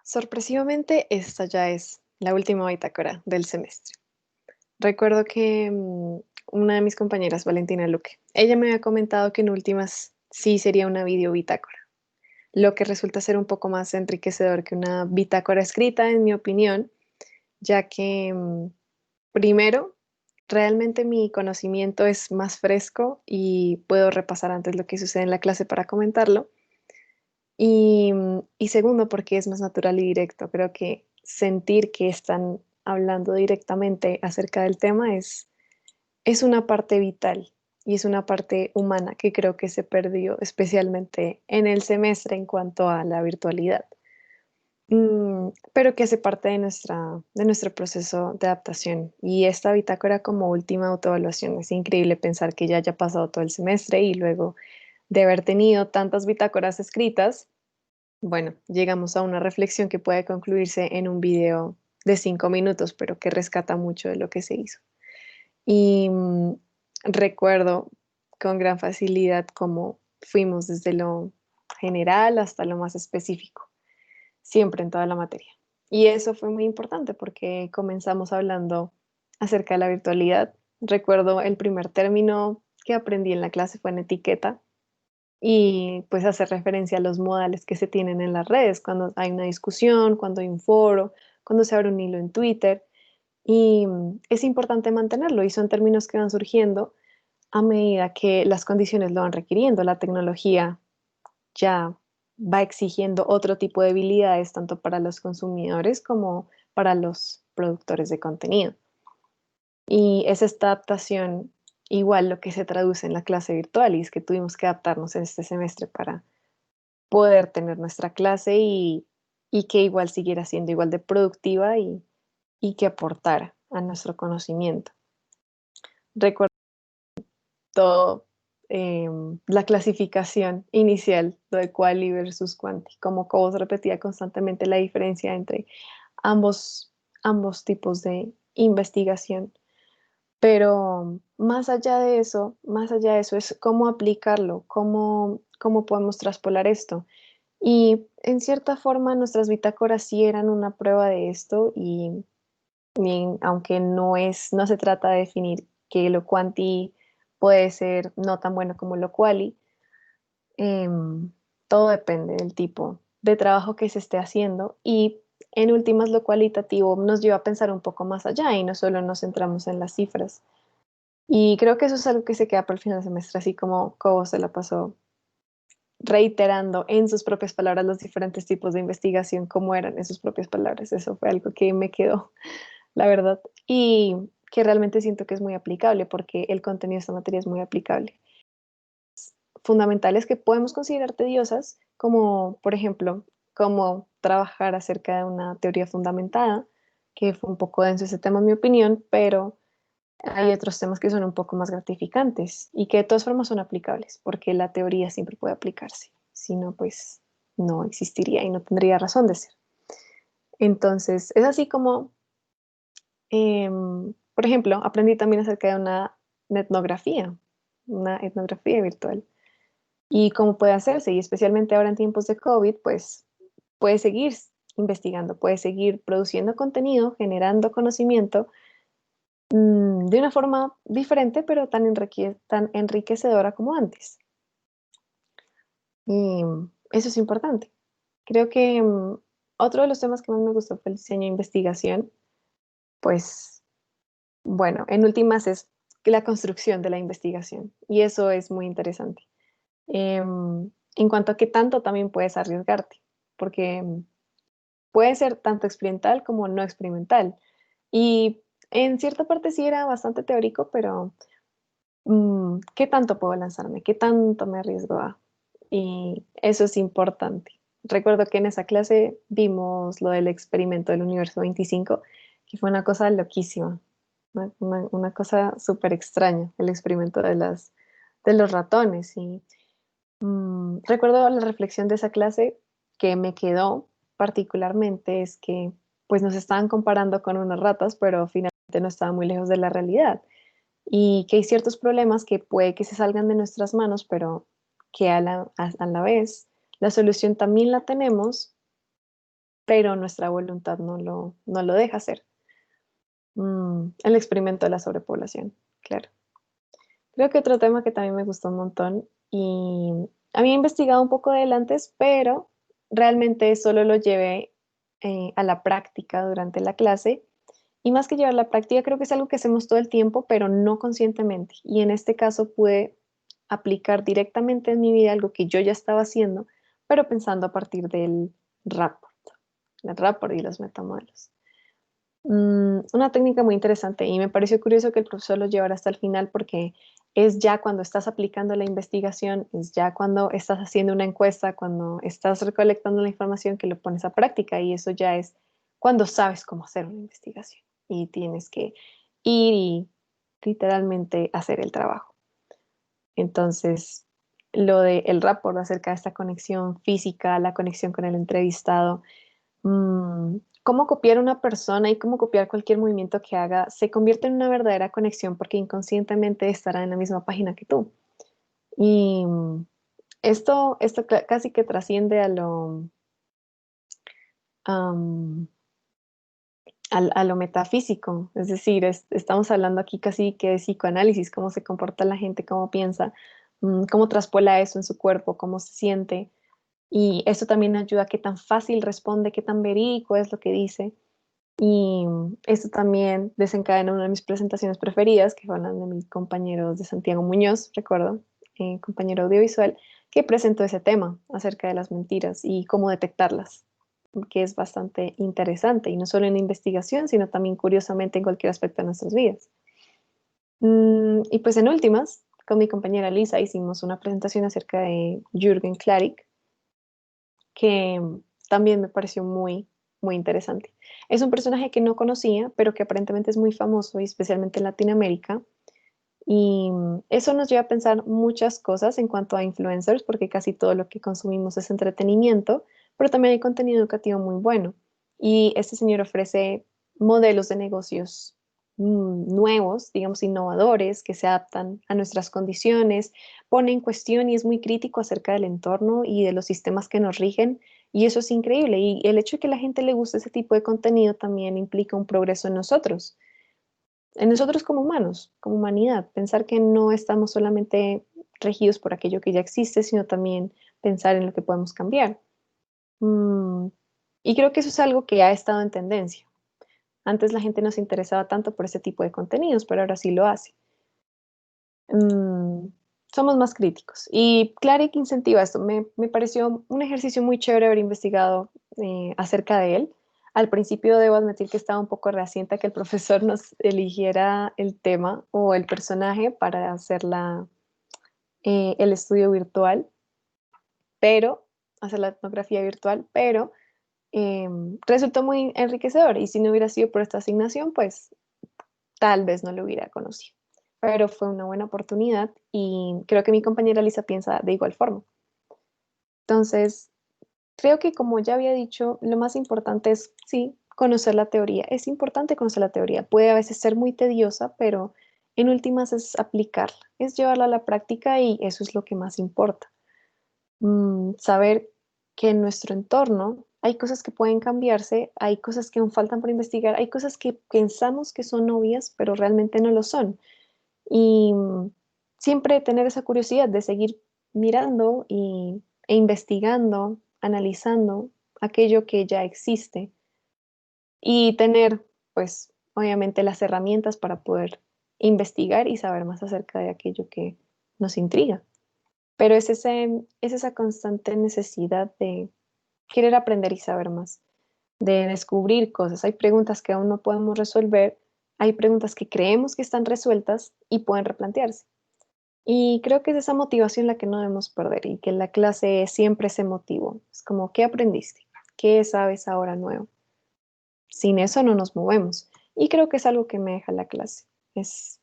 Sorpresivamente, esta ya es la última bitácora del semestre. Recuerdo que una de mis compañeras, Valentina Luque, ella me había comentado que en últimas sí sería una video bitácora, lo que resulta ser un poco más enriquecedor que una bitácora escrita, en mi opinión, ya que primero, realmente mi conocimiento es más fresco y puedo repasar antes lo que sucede en la clase para comentarlo. Y segundo, porque es más natural y directo. Creo que sentir que están hablando directamente acerca del tema es una parte vital y es una parte humana que creo que se perdió, especialmente en el semestre en cuanto a la virtualidad. Pero que hace parte de nuestro proceso de adaptación. Y esta bitácora como última autoevaluación, es increíble pensar que ya haya pasado todo el semestre y luego de haber tenido tantas bitácoras escritas, bueno, llegamos a una reflexión que puede concluirse en un video de 5 minutos, pero que rescata mucho de lo que se hizo. Y recuerdo con gran facilidad cómo fuimos desde lo general hasta lo más específico, siempre en toda la materia. Y eso fue muy importante porque comenzamos hablando acerca de la virtualidad. Recuerdo el primer término que aprendí en la clase fue en etiqueta y pues hacer referencia a los modales que se tienen en las redes, cuando hay una discusión, cuando hay un foro, cuando se abre un hilo en Twitter. Y es importante mantenerlo y son términos que van surgiendo a medida que las condiciones lo van requiriendo. La tecnología ya va exigiendo otro tipo de habilidades tanto para los consumidores como para los productores de contenido. Y es esta adaptación igual lo que se traduce en la clase virtual y es que tuvimos que adaptarnos en este semestre para poder tener nuestra clase y que igual siguiera siendo igual de productiva y que aportara a nuestro conocimiento. Recuerdo todo, la clasificación inicial, lo de quali versus quanti, como Cobos repetía constantemente la diferencia entre ambos, ambos tipos de investigación. Pero más allá de eso es cómo aplicarlo, cómo podemos traspolar esto. Y en cierta forma nuestras bitácoras sí eran una prueba de esto y aunque no se trata de definir que lo quanti puede ser no tan bueno como lo quali, todo depende del tipo de trabajo que se esté haciendo y en últimas lo cualitativo nos lleva a pensar un poco más allá y no solo nos centramos en las cifras. Y creo que eso es algo que se queda para el final del semestre, así como Cobo se la pasó reiterando en sus propias palabras los diferentes tipos de investigación, cómo eran en sus propias palabras. Eso fue algo que me quedó, la verdad, y que realmente siento que es muy aplicable porque el contenido de esta materia es muy aplicable. Fundamentales que podemos considerar tediosas, como por ejemplo, cómo trabajar acerca de una teoría fundamentada, que fue un poco denso ese tema en mi opinión, pero hay otros temas que son un poco más gratificantes y que de todas formas son aplicables, porque la teoría siempre puede aplicarse, si no, pues no existiría y no tendría razón de ser. Entonces, es así como, por ejemplo, aprendí también acerca de una etnografía virtual y cómo puede hacerse, y especialmente ahora en tiempos de COVID, pues puedes seguir investigando, puedes seguir produciendo contenido, generando conocimiento de una forma diferente, pero tan enriquecedora como antes. Y eso es importante. Creo que otro de los temas que más me gustó fue el diseño de investigación, pues bueno, en últimas es la construcción de la investigación y eso es muy interesante. En cuanto a qué tanto también puedes arriesgarte, porque puede ser tanto experimental como no experimental. Y en cierta parte sí era bastante teórico, pero ¿qué tanto puedo lanzarme? ¿Qué tanto me arriesgo a? Y eso es importante. Recuerdo que en esa clase vimos lo del experimento del universo 25, que fue una cosa loquísima, una cosa súper extraña, el experimento de los ratones. Y recuerdo la reflexión de esa clase que me quedó particularmente es que pues nos estaban comparando con unas ratas, pero finalmente no estaba muy lejos de la realidad y que hay ciertos problemas que puede que se salgan de nuestras manos, pero que a la vez la solución también la tenemos pero nuestra voluntad no lo deja hacer. El experimento de la sobrepoblación, claro. Creo que otro tema que también me gustó un montón y había investigado un poco de él antes, pero realmente solo lo llevé a la práctica durante la clase. Y más que llevar la práctica, creo que es algo que hacemos todo el tiempo, pero no conscientemente. Y en este caso pude aplicar directamente en mi vida algo que yo ya estaba haciendo, pero pensando a partir del rapport y los metamodelos. Una técnica muy interesante y me pareció curioso que el profesor lo llevara hasta el final porque es ya cuando estás aplicando la investigación, es ya cuando estás haciendo una encuesta, cuando estás recolectando la información que lo pones a práctica y eso ya es cuando sabes cómo hacer una investigación y tienes que ir y literalmente hacer el trabajo. Entonces, lo de el rapport acerca de esta conexión física, la conexión con el entrevistado, cómo copiar a una persona y cómo copiar cualquier movimiento que haga se convierte en una verdadera conexión porque inconscientemente estará en la misma página que tú. Y esto casi que trasciende am, a lo metafísico, es decir, estamos hablando aquí casi que de psicoanálisis, cómo se comporta la gente, cómo piensa, cómo traspola eso en su cuerpo, cómo se siente. Y eso también ayuda a qué tan fácil responde, qué tan verídico es lo que dice. Y esto también desencadena una de mis presentaciones preferidas, que fue la de mis compañeros de Santiago Muñoz, recuerdo, compañero audiovisual, que presentó ese tema acerca de las mentiras y cómo detectarlas, que es bastante interesante, y no solo en investigación, sino también curiosamente en cualquier aspecto de nuestras vidas. Y pues en últimas, con mi compañera Lisa hicimos una presentación acerca de Jürgen Klarik, que también me pareció muy interesante. Es un personaje que no conocía, pero que aparentemente es muy famoso, y especialmente en Latinoamérica. Y eso nos lleva a pensar muchas cosas en cuanto a influencers, porque casi todo lo que consumimos es entretenimiento, pero también hay contenido educativo muy bueno. Y este señor ofrece modelos de negocios nuevos, digamos, innovadores, que se adaptan a nuestras condiciones, pone en cuestión y es muy crítico acerca del entorno y de los sistemas que nos rigen. Y eso es increíble. Y el hecho de que a la gente le guste ese tipo de contenido también implica un progreso en nosotros como humanos, como humanidad, pensar que no estamos solamente regidos por aquello que ya existe, sino también pensar en lo que podemos cambiar. Mm, y creo que eso es algo que ha estado en tendencia. Antes la gente no se interesaba tanto por ese tipo de contenidos, pero ahora sí lo hace. Mm, somos más críticos. Y Clarick incentiva esto. Me pareció un ejercicio muy chévere haber investigado acerca de él. Al principio debo admitir que estaba un poco reaciente a que el profesor nos eligiera el tema o el personaje para hacer el estudio virtual, pero hacer la etnografía virtual, pero resultó muy enriquecedor y si no hubiera sido por esta asignación, pues tal vez no lo hubiera conocido. Pero fue una buena oportunidad y creo que mi compañera Lisa piensa de igual forma. Entonces, creo que como ya había dicho, lo más importante es, sí, conocer la teoría. Es importante conocer la teoría. Puede a veces ser muy tediosa, pero en últimas es aplicarla, es llevarla a la práctica y eso es lo que más importa. Saber que en nuestro entorno hay cosas que pueden cambiarse, hay cosas que aún faltan por investigar, hay cosas que pensamos que son obvias, pero realmente no lo son. Y siempre tener esa curiosidad de seguir mirando e investigando, analizando aquello que ya existe y tener, pues, obviamente las herramientas para poder investigar y saber más acerca de aquello que nos intriga. Pero es esa constante necesidad de querer aprender y saber más, de descubrir cosas. Hay preguntas que aún no podemos resolver, hay preguntas que creemos que están resueltas y pueden replantearse. Y creo que es esa motivación la que no debemos perder y que la clase es siempre ese motivo. Es como, ¿qué aprendiste? ¿Qué sabes ahora nuevo? Sin eso no nos movemos. Y creo que es algo que me deja la clase. Es,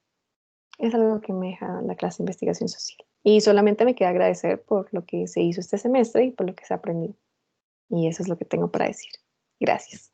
es algo que me deja la clase de investigación social. Y solamente me queda agradecer por lo que se hizo este semestre y por lo que se aprendió. Y eso es lo que tengo para decir. Gracias.